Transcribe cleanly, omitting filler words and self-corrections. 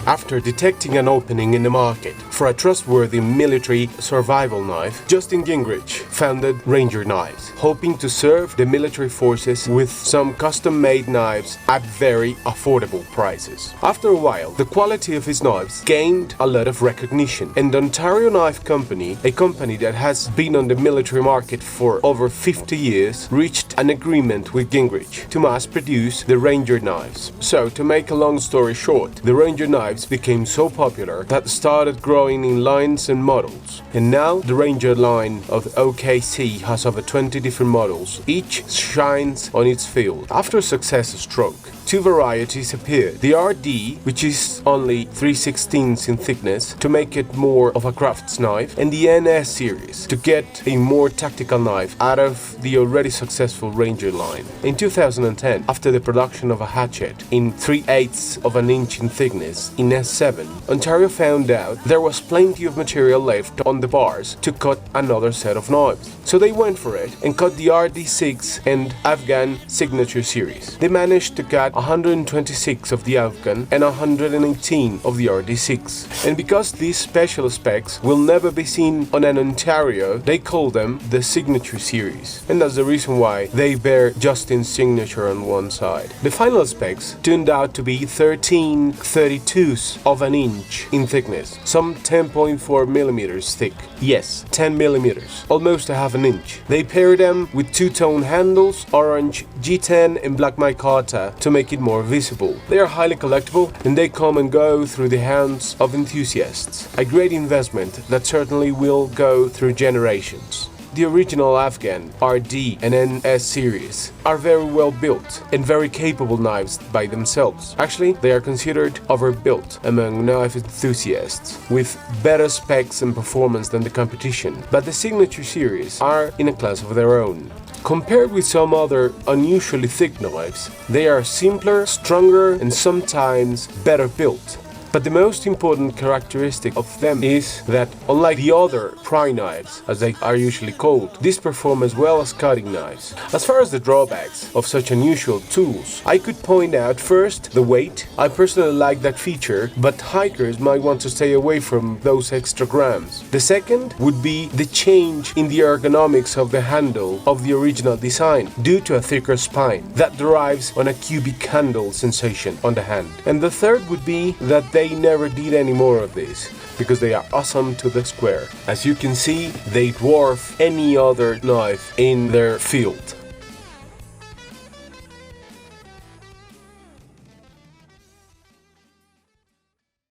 After detecting an opening in the market for a trustworthy military survival knife, Justin Gingrich founded Ranger Knives, hoping to serve the military forces with some custom-made knives at very affordable prices. After a while, the quality of his knives gained a lot of recognition, and the Ontario Knife Company, a company that has been on the military market for over 50 years, reached an agreement with Gingrich to mass produce the Ranger knives. So, to make a long story short, the Ranger knives became so popular that started growing in lines and models. And now the Ranger line of OKC has over 20 different models. Each shines on its field. After a success stroke, two varieties appeared. The RD, which is only 3/16 in thickness to make it more of a crafts knife, and the NS series to get a more tactical knife out of the already successful Ranger line. In 2010, after the production of a hatchet in 3/8 of an inch in thickness in S7, Ontario found out there was plenty of material left on the bars to cut another set of knives. So they went for it and cut the RD6 and Afghan signature series. They managed to cut 126 of the Afghan and 118 of the RD6. And because these special specs will never be seen on an Ontario, they call them the signature series. And that's the reason why they bear Justin's signature on one side. The final specs turned out to be 13/32 of an inch in thickness, some 10.4 millimeters thick. Yes, 10 millimeters, almost a half an inch. They pair them with two-tone handles, orange G10 and black micarta, to make it more visible. They are highly collectible and they come and go through the hands of enthusiasts. A great investment that certainly will go through generations. The original Afghan, RD and NS series are very well built and very capable knives by themselves. Actually, they are considered overbuilt among knife enthusiasts, with better specs and performance than the competition. But the signature series are in a class of their own. Compared with some other unusually thick knives, they are simpler, stronger, and sometimes better built. But the most important characteristic of them is that, unlike the other pry knives, as they are usually called, these perform as well as cutting knives. As far as the drawbacks of such unusual tools, I could point out first the weight. I personally like that feature, but hikers might want to stay away from those extra grams. The second would be the change in the ergonomics of the handle of the original design due to a thicker spine that derives on a cubic handle sensation on the hand. And the third would be that they never did any more of this, because they are awesome to the square. As you can see, they dwarf any other knife in their field.